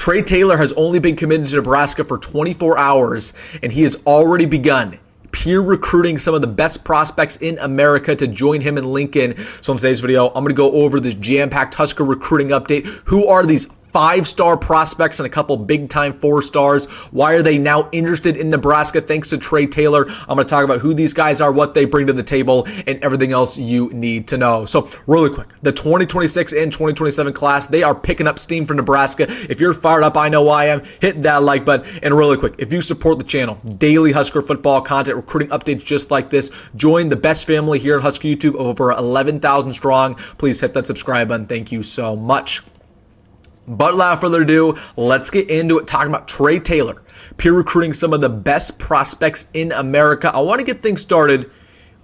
Trae Taylor has only been committed to Nebraska for 24 hours, and he has already begun peer recruiting some of the best prospects in America to join him in Lincoln. So in today's video, I'm going to go over this jam-packed Husker recruiting update. Who are these 5-star prospects and a couple big-time 4-stars? Why are they now interested in Nebraska thanks to Trae Taylor? I'm going to talk about who these guys are, what they bring to the table, and everything else you need to know. So really quick, the 2026 and 2027 class, they are picking up steam for Nebraska. If you're fired up, I know I am. Hit that like button. And really quick, if you support the channel, daily Husker football content, recruiting updates just like this, join the best family here at Husker YouTube of over 11,000 strong. Please hit that subscribe button. Thank you so much. But without further ado, let's get into it talking about Trae Taylor, peer recruiting some of the best prospects in America. I want to get things started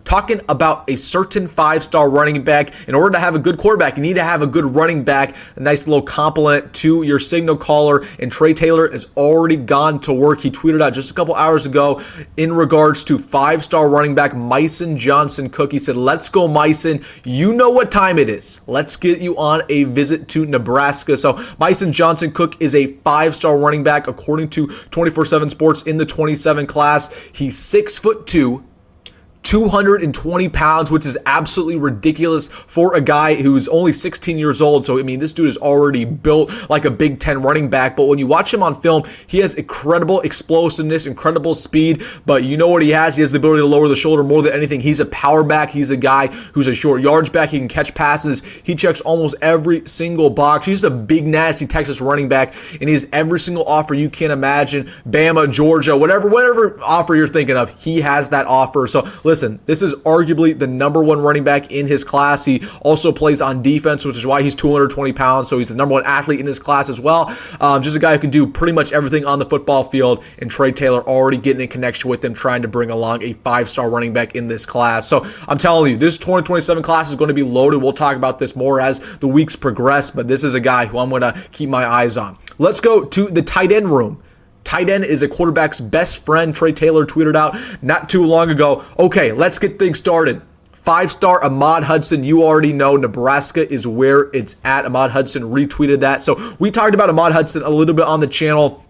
talking about a certain 5-star running back. In order to have a good quarterback, you need to have a good running back, a nice little compliment to your signal caller, and Trae Taylor has already gone to work. He tweeted out just a couple hours ago in regards to 5-star running back Myson Johnson Cook. He said, "Let's go, Myson. You know what time it is. Let's get you on a visit to Nebraska." So Myson Johnson Cook is a 5-star running back according to 24/7 Sports in the 27 class. He's 6'2", 220 pounds, which is absolutely ridiculous for a guy who's only 16 years old. So, I mean, this dude is already built like a Big Ten running back. But when you watch him on film, he has incredible explosiveness, incredible speed. But you know what he has? He has the ability to lower the shoulder more than anything. He's a power back. He's a guy who's a short yardage back. He can catch passes. He checks almost every single box. He's a big, nasty Texas running back, and he has every single offer you can imagine. Bama, Georgia, whatever offer you're thinking of, he has that offer. So, listen, this is arguably the number one running back in his class. He also plays on defense, which is why he's 220 pounds. So he's the number one athlete in his class as well. Just a guy who can do pretty much everything on the football field. And Trae Taylor already getting in connection with him, trying to bring along a 5-star running back in this class. So I'm telling you, this 2027 class is going to be loaded. We'll talk about this more as the weeks progress, but this is a guy who I'm going to keep my eyes on. Let's go to the tight end room. Tight end is a quarterback's best friend, Trae Taylor tweeted out not too long ago. Okay, let's get things started. 5-star Ahmad Hudson, you already know Nebraska is where it's at. Ahmad Hudson retweeted that. So we talked about Ahmad Hudson a little bit on the channel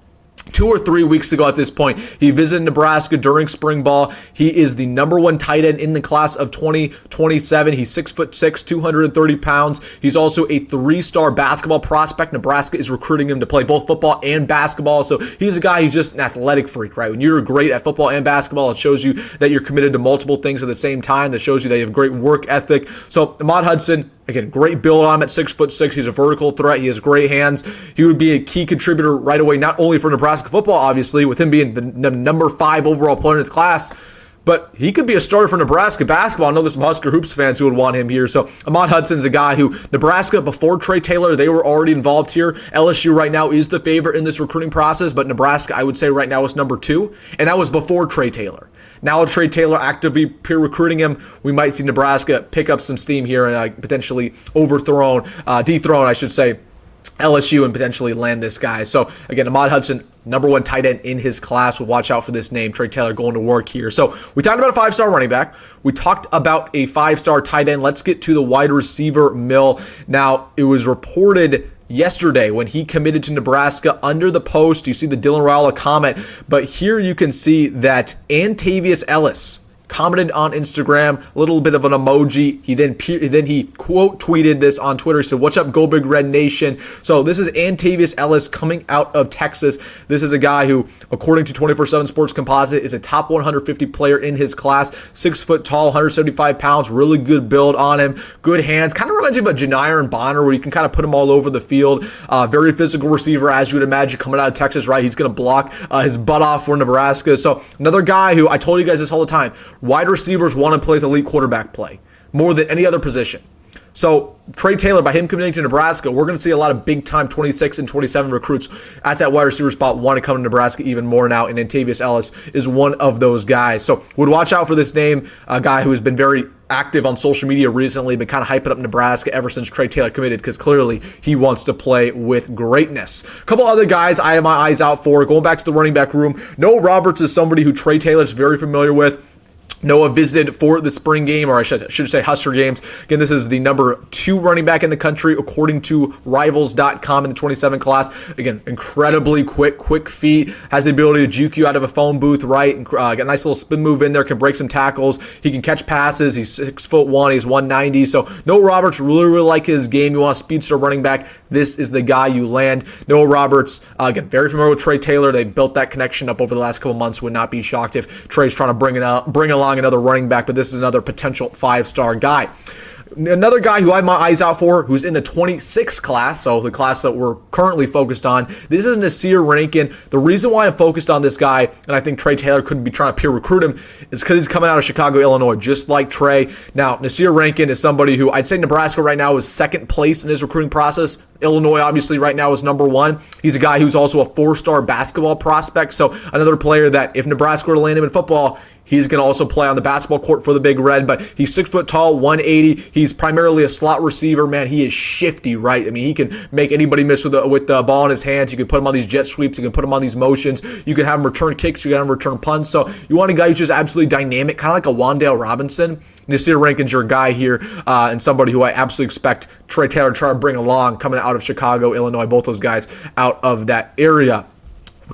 2 or 3 weeks ago at this point. He visited Nebraska during spring ball. He is the number one tight end in the class of 2027. He's 6'6", 230 pounds. He's also a 3-star basketball prospect. Nebraska is recruiting him to play both football and basketball. So he's a guy who's just an athletic freak, right? When you're great at football and basketball, it shows you that you're committed to multiple things at the same time. That shows you that you have great work ethic. So Ahmad Hudson, again, great build on him at 6'6". He's a vertical threat. He has great hands. He would be a key contributor right away, not only for Nebraska football, obviously, with him being the number 5 overall player in his class, but he could be a starter for Nebraska basketball. I know there's some Husker Hoops fans who would want him here. So Ahmad Hudson's a guy who Nebraska, before Trae Taylor, they were already involved here. LSU right now is the favorite in this recruiting process, but Nebraska, I would say right now, is number 2, and that was before Trae Taylor. Now with Trae Taylor actively peer recruiting him, we might see Nebraska pick up some steam here and potentially dethrone, I should say, LSU and potentially land this guy. So again, Ahmad Hudson, number one tight end in his class. We'll watch out for this name, Trae Taylor, going to work here. So we talked about a 5-star running back. We talked about a 5-star tight end. Let's get to the wide receiver mill. Now, it was reported yesterday when he committed to Nebraska under the post. You see the Dylan Raiola comment, but here you can see that Antavius Ellis commented on Instagram, a little bit of an emoji. He then quote tweeted this on Twitter. He said, "What's up, Go Big Red Nation?" So this is Antavius Ellis coming out of Texas. This is a guy who, according to 24/7 Sports Composite, is a top 150 player in his class. 6 foot tall, 175 pounds, really good build on him. Good hands. Kind of reminds you of a Janiron Bonner, where you can kind of put him all over the field. Very physical receiver, as you would imagine, coming out of Texas, right? He's going to block his butt off for Nebraska. So another guy who, I told you guys this all the time, wide receivers want to play with elite quarterback play more than any other position. So Trae Taylor, by him committing to Nebraska, we're going to see a lot of big-time 26 and 27 recruits at that wide receiver spot want to come to Nebraska even more now, and Antavius Ellis is one of those guys. So would watch out for this name, a guy who has been very active on social media recently, been kind of hyping up Nebraska ever since Trae Taylor committed, because clearly he wants to play with greatness. A couple other guys I have my eyes out for. Going back to the running back room, Noah Roberts is somebody who Trae Taylor is very familiar with. Noah visited for the spring game, or I should say Husker games. Again, this is the number 2 running back in the country, according to Rivals.com in the 27 class. Again, incredibly quick feet, has the ability to juke you out of a phone booth, right? And, got a nice little spin move in there, can break some tackles. He can catch passes. He's 6'1", he's 190. So Noah Roberts, really like his game. You want a speedster running back, this is the guy you land. Noah Roberts, again, very familiar with Trae Taylor. They built that connection up over the last couple months. Would not be shocked if Trae's trying to bring along another running back, but this is another potential 5-star guy. Another guy who I have my eyes out for, who's in the 26th class, so the class that we're currently focused on, this is Nasir Rankin. The reason why I'm focused on this guy, and I think Trae Taylor could be trying to peer recruit him, is because he's coming out of Chicago, Illinois, just like Trae. Now, Nasir Rankin is somebody who I'd say Nebraska right now is second place in his recruiting process. Illinois, obviously, right now is number 1. He's a guy who's also a 4-star basketball prospect, so another player that if Nebraska were to land him in football, he's going to also play on the basketball court for the Big Red, but he's 6 foot tall, 180. He's primarily a slot receiver. Man, he is shifty, right? I mean, he can make anybody miss with the ball in his hands. You can put him on these jet sweeps. You can put him on these motions. You can have him return kicks. You can have him return punts. So you want a guy who's just absolutely dynamic, kind of like a Wan'Dale Robinson. Nasir Rankin's your guy here, and somebody who I absolutely expect Trae Taylor to try to bring along coming out of Chicago, Illinois, both those guys out of that area.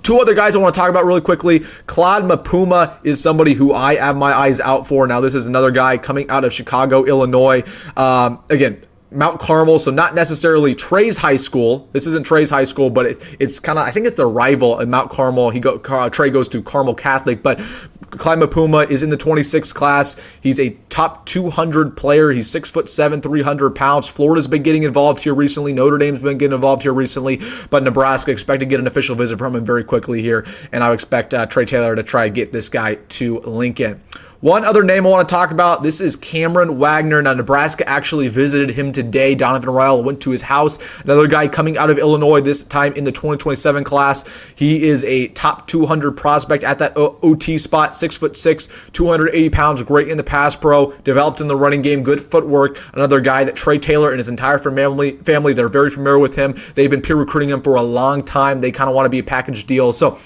2 other guys I want to talk about really quickly. Claude Mapuma is somebody who I have my eyes out for. Now, this is another guy coming out of Chicago, Illinois. Again, Mount Carmel, so not necessarily Trae's high school. This isn't Trae's high school, but it's kind of, I think it's the rival in Mount Carmel. Trae goes to Carmel Catholic, but Claude Mapuma is in the 26th class. He's a top 200 player. He's 6'7", 300 pounds. Florida's been getting involved here recently. Notre Dame's been getting involved here recently, but Nebraska expect to get an official visit from him very quickly here, and I would expect Trae Taylor to try to get this guy to Lincoln. One other name I want to talk about, this is Cameron Wagner. Now, Nebraska actually visited him today. Donovan Raiola went to his house. Another guy coming out of Illinois, this time in the 2027 class. He is a top 200 prospect at that OT spot, 6'6", 280 pounds, great in the pass pro, developed in the running game, good footwork. Another guy that Trae Taylor and his entire family, they're very familiar with him. They've been peer recruiting him for a long time. They kind of want to be a package deal. So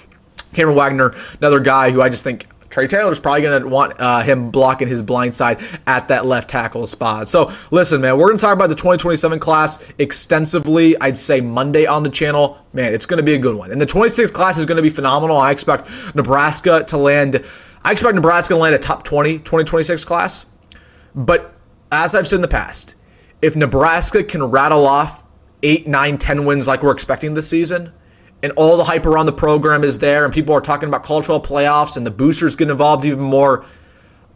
Cameron Wagner, another guy who I just think Trae Taylor's probably going to want him blocking his blind side at that left tackle spot. So, listen, man, we're going to talk about the 2027 class extensively. I'd say Monday on the channel. Man, it's going to be a good one. And the 26th class is going to be phenomenal. I expect Nebraska to land a top 20 2026 class. But as I've said in the past, if Nebraska can rattle off 8, 9, 10 wins like we're expecting this season, and all the hype around the program is there, and people are talking about College 12 playoffs, and the boosters get involved even more,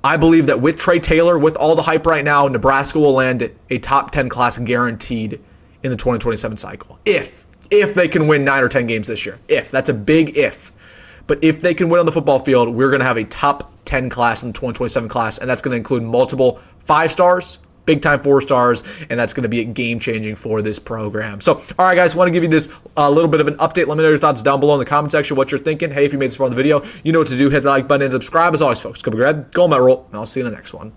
I believe that with Trae Taylor, with all the hype right now, Nebraska will land a top 10 class guaranteed in the 2027 cycle. If they can win 9 or 10 games this year. That's a big if. But if they can win on the football field, we're going to have a top 10 class in the 2027 class, and that's going to include multiple 5-stars, big-time 4-stars, and that's going to be game-changing for this program. So, all right, guys, I want to give you this little bit of an update. Let me know your thoughts down below in the comment section, what you're thinking. Hey, if you made this far in the video, you know what to do. Hit the like button and subscribe. As always, folks, go Matt Rhule, and I'll see you in the next one.